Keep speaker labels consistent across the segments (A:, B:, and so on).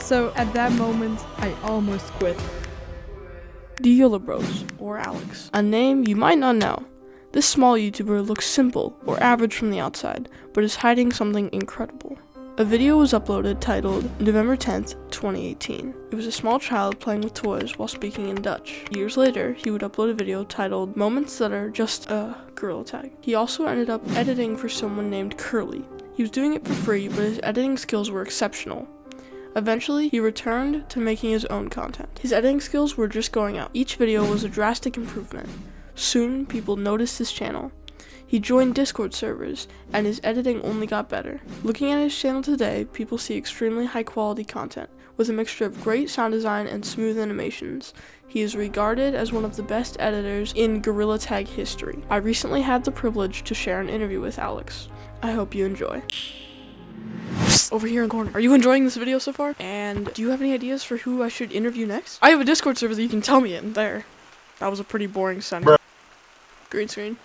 A: So at that moment, I almost quit.
B: The Bros, or ALEKS, a name you might not know. This small YouTuber looks simple or average from the outside, but is hiding something incredible. A video was uploaded titled November 10th, 2018. It was a small child playing with toys while speaking in Dutch. Years later, he would upload a video titled Moments That Are Just a Gorilla Tag. He also ended up editing for someone named Curly. He was doing it for free, but his editing skills were exceptional. Eventually, he returned to making his own content. His editing skills were just going up. Each video was a drastic improvement. Soon, people noticed his channel. He joined Discord servers, and his editing only got better. Looking at his channel today, people see extremely high quality content, with a mixture of great sound design and smooth animations. He is regarded as one of the best editors in gorillatag history. I recently had the privilege to share an interview with ALEKS. I hope you enjoy. Over here in the corner. Are you enjoying this video so far? And do you have any ideas for who I should interview next? I have a Discord server that you can tell me in there. That was a pretty boring sentence. Green screen.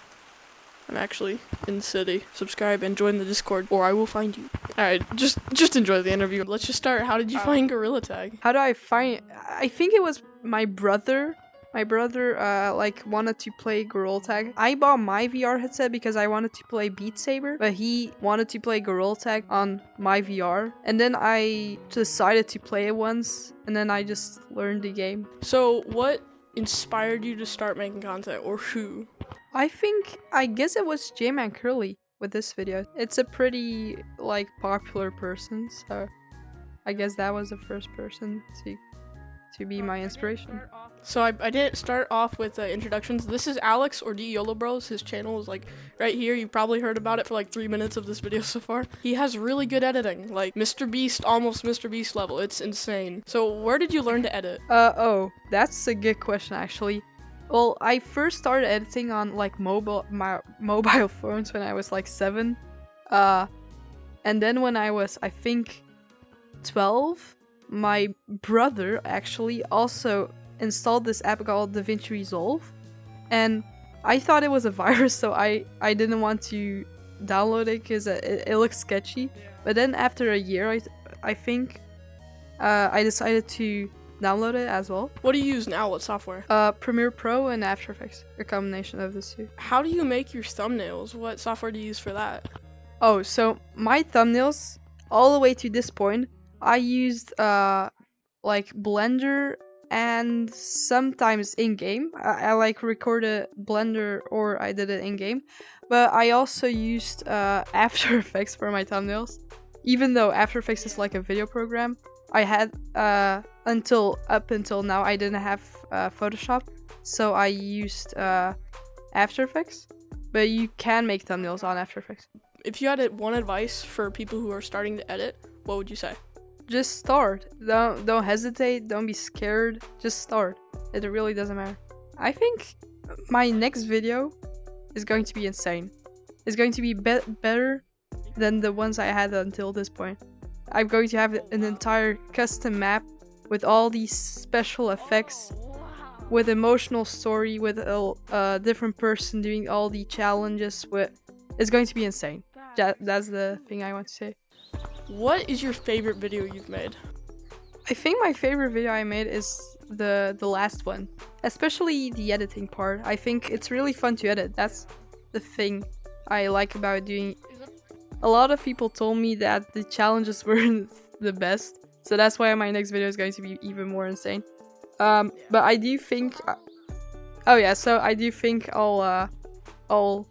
B: I'm actually in the city. Subscribe and join the Discord, or I will find you. Alright, just enjoy the interview. Let's just start. How did you find gorillatag?
A: How do I find? I think it was my brother. My brother like wanted to play gorillatag. I bought my VR headset because I wanted to play Beat Saber, but he wanted to play gorillatag on my VR. And then I decided to play it once, and then I just learned the game.
B: So what inspired you to start making content, or who?
A: I guess it was J-Man Curly with this video. It's a pretty like popular person, so I guess that was the first person to be my inspiration.
B: So I didn't start off with introductions. This is ALEKS, or the Bros. His channel is like right here. You probably heard about it for like 3 minutes of this video so far. He has really good editing, like Mr. Beast, almost Mr. Beast level. It's insane. So where did you learn to edit?
A: Oh, that's a good question actually. Well, I first started editing on like mobile phones when I was like 7. And then when I was, I think, 12, my brother actually also installed this app called DaVinci Resolve, and I thought it was a virus, so I didn't want to download it because it looks sketchy. But then after a year, I think I decided to download it as well.
B: What do you use now? What software?
A: Premiere Pro and After Effects, a combination of the two.
B: How do you make your thumbnails? What software do you use for that?
A: Oh, so my thumbnails all the way to this point, I used like Blender and sometimes in-game. I like recorded Blender or I did it in-game. But I also used After Effects for my thumbnails. Even though After Effects is like a video program, I had up until now I didn't have Photoshop, so I used After Effects. But you can make thumbnails on After Effects.
B: If you had one advice for people who are starting to edit, what would you say?
A: Just start. Don't hesitate. Don't be scared. Just start. It really doesn't matter. I think my next video is going to be insane. It's going to be better than the ones I had until this point. I'm going to have an entire custom map with all these special effects, with emotional story, with a different person doing all the challenges. It's going to be insane. That's the thing I want to say.
B: What is your favorite video you've made?
A: I think my favorite video I made is the last one, especially the editing part. I think it's really fun to edit. That's the thing I like about doing. A lot of people told me that the challenges weren't the best, so that's why my next video is going to be even more insane. But I do think, so I do think I'll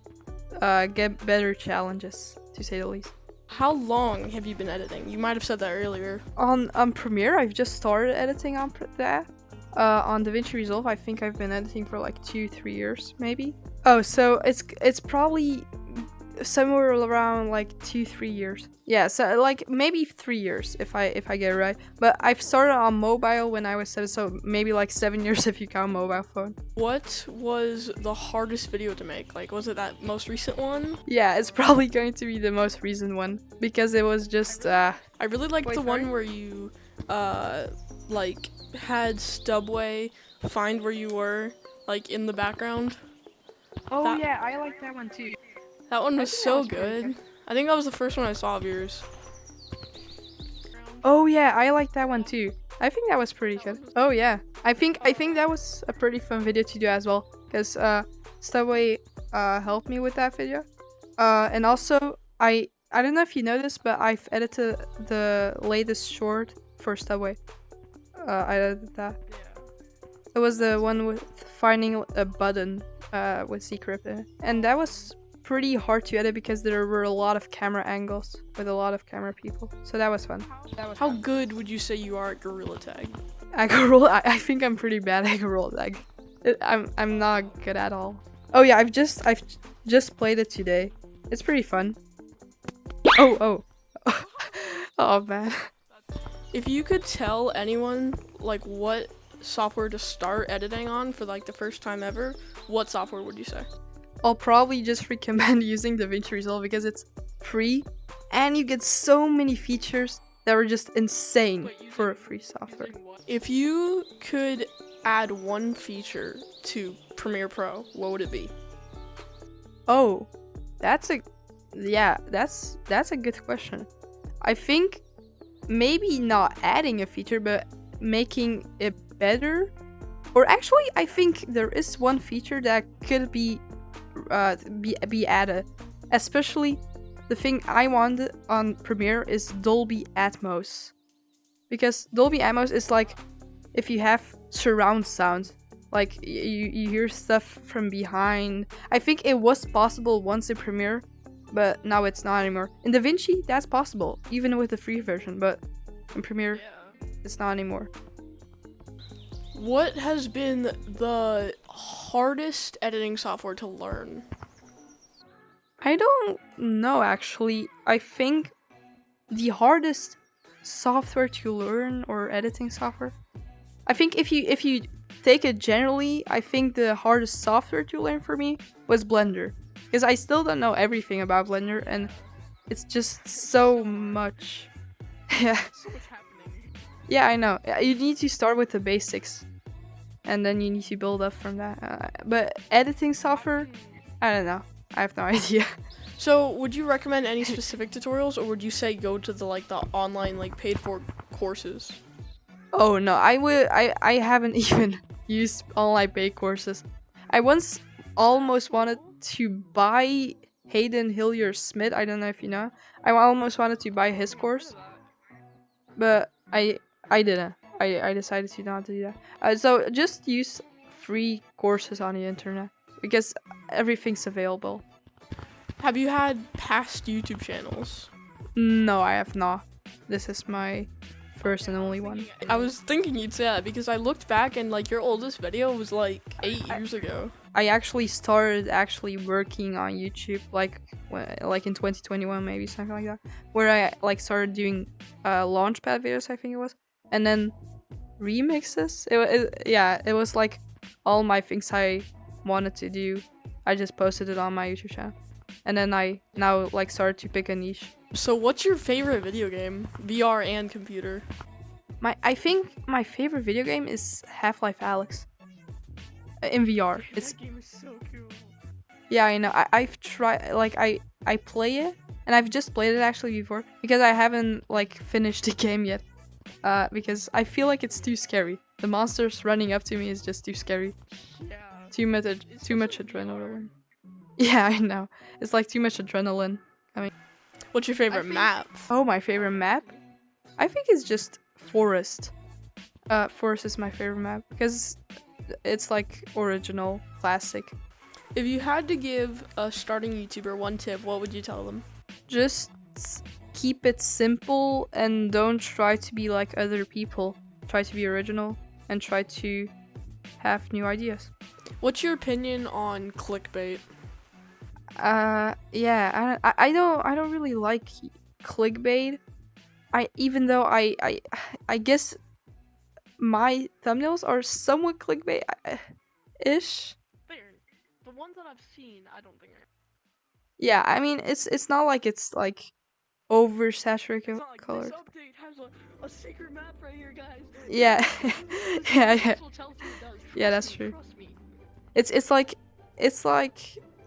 A: get better challenges, to say the least.
B: How long have you been editing? You might have said that earlier.
A: On Premiere, I've just started editing on that. On DaVinci Resolve, I think I've been editing for like 2-3 years, maybe. Oh, so it's probably somewhere around like 2-3 years. Yeah, so like maybe 3 years if I get it right. But I've started on mobile when I was 7, so maybe like 7 years if you count mobile phone.
B: What was the hardest video to make? Like, was it that most recent one?
A: Yeah, it's probably going to be the most recent one because it was just
B: I really liked the one where you like had Stubway find where you were, like in the background.
A: Oh yeah, I like that one too.
B: That one was so good. I think that was the first one I saw of yours.
A: Oh yeah, I like that one too. I think that was pretty good. Oh yeah, I think that was a pretty fun video to do as well, because Stubway helped me with that video. And also I don't know if you noticed, but I've edited the latest short for Stubway. I edited that. It was the one with finding a button with secret in it, and that was pretty hard to edit because there were a lot of camera angles with a lot of camera people. So that was fun.
B: How good would you say you are at gorilla tag?
A: At gorilla, I think I'm pretty bad at gorilla tag. I'm not good at all. Oh yeah, I've just played it today. It's pretty fun. Oh. Oh man.
B: If you could tell anyone like what software to start editing on for like the first time ever, what software would you say?
A: I'll probably just recommend using DaVinci Resolve because it's free and you get so many features that are just insane for a free software.
B: If you could add one feature to Premiere Pro, what would it be?
A: Oh, that's a good question. I think maybe not adding a feature, but making it better. Or actually, I think there is one feature that could be added. Especially, the thing I wanted on Premiere is Dolby Atmos, because Dolby Atmos is like if you have surround sound, like you hear stuff from behind. I think it was possible once in Premiere, but now it's not anymore. In DaVinci, that's possible, even with the free version, but in Premiere, it's not anymore.
B: What has been the hardest editing software to learn?
A: I don't know, actually. I think the hardest software to learn, or editing software, I think if you take it generally, I think the hardest software to learn for me was Blender, because I still don't know everything about Blender, and it's just so much. Yeah. Yeah, I know. You need to start with the basics, and then you need to build up from that. But editing software, I don't know. I have no idea.
B: So, would you recommend any specific tutorials, or would you say go to the online paid for courses?
A: Oh no, I haven't even used online paid courses. I once almost wanted to buy Hayden Hillier Smith. I don't know if you know. I almost wanted to buy his course, but I didn't. I decided to not do that. So just use free courses on the internet, because everything's available.
B: Have you had past YouTube channels?
A: No, I have not. This is my first and only one.
B: I was thinking you'd say that because I looked back and your oldest video was 8 years ago.
A: I actually started working on YouTube like in 2021, maybe something like that, where I started doing launchpad videos, I think it was, and then remixes. It was like all my things I wanted to do. I just posted it on my YouTube channel, and then I now started to pick a niche.
B: So what's your favorite video game, VR and computer?
A: I think my favorite video game is Half-Life ALEKS. In VR.
B: That game is so cool.
A: Yeah, I know. I've tried, I play it, and I've just played it actually before, because I haven't finished the game yet. Because I feel like it's too scary. The monsters running up to me is just too scary.
B: Yeah.
A: Too much adrenaline. Yeah, I know. It's too much adrenaline. I mean,
B: what's your favorite map?
A: Oh, my favorite map? I think it's just Forest. Forest is my favorite map because it's original, classic.
B: If you had to give a starting YouTuber one tip, what would you tell them?
A: Just keep it simple and don't try to be like other people. Try to be original and try to have new ideas.
B: What's your opinion on clickbait?
A: Yeah, I don't really like clickbait. Even though I guess my thumbnails are somewhat clickbait-ish.
B: The ones that I've seen, I don't think.
A: Yeah, I mean it's not like it's oversaturated colors.
B: This update has a secret map right here, guys.
A: Yeah, yeah. Yeah, that's true. It's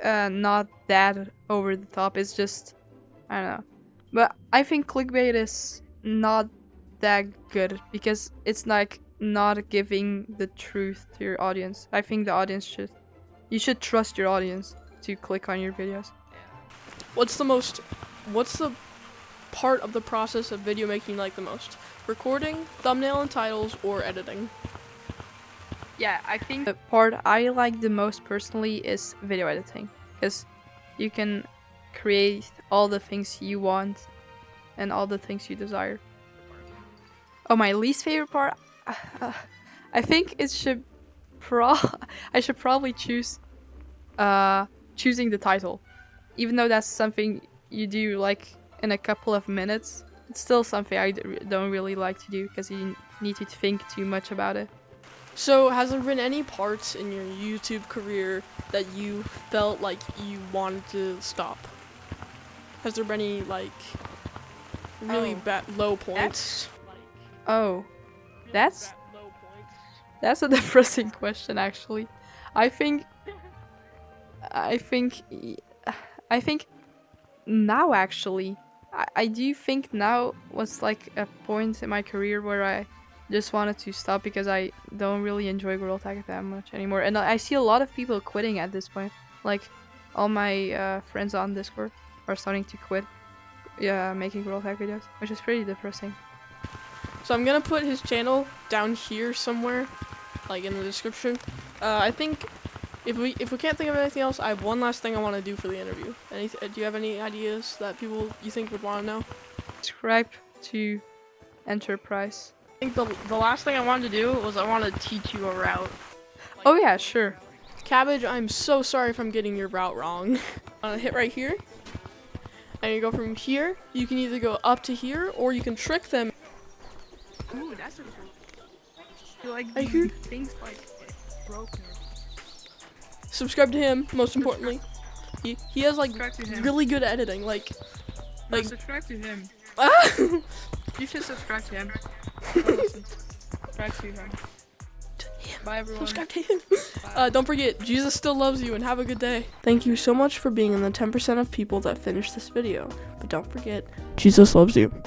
A: not that over the top. It's just, I don't know. But I think clickbait is not that good because it's like not giving the truth to your audience. I think the audience you should trust your audience to click on your videos.
B: What's the part of the process of video making you like the most? Recording, thumbnail and titles, or editing?
A: Yeah, I think the part I like the most personally is video editing, because you can create all the things you want and all the things you desire. Oh, my least favorite part? I think it should I should probably choose choosing the title. Even though that's something you do like in a couple of minutes, it's still something I don't really like to do because you need to think too much about it.
B: So, has there been any parts in your YouTube career that you felt like you wanted to stop? Has there been any, like, really bad low points?
A: That's a depressing question, actually. I think now, actually, I do think now was like a point in my career where I just wanted to stop because I don't really enjoy gorillatag that much anymore, and I see a lot of people quitting at this point. Like all my friends on Discord are starting to quit making gorillatag videos, which is pretty depressing.
B: So I'm gonna put his channel down here somewhere, like in the description. I think if we can't think of anything else, I have one last thing I want to do for the interview. Do you have any ideas that people you think would want to know?
A: Subscribe to Enterprise.
B: I think the last thing I wanted to do was I want to teach you a route.
A: Oh yeah, sure.
B: Cabbage, I'm so sorry if I'm getting your route wrong. Hit right here, and you go from here. You can either go up to here, or you can trick them.
A: Ooh, that's a cool. Like
B: I hear
A: things like broken.
B: Subscribe to him. Most importantly, he has like really good editing. Like
A: subscribe to him.
B: Ah!
A: You should subscribe to him. Subscribe to him. Bye everyone.
B: Subscribe to him. Don't forget, Jesus still loves you, and have a good day. Thank you so much for being in the 10% of people that finished this video. But don't forget, Jesus loves you.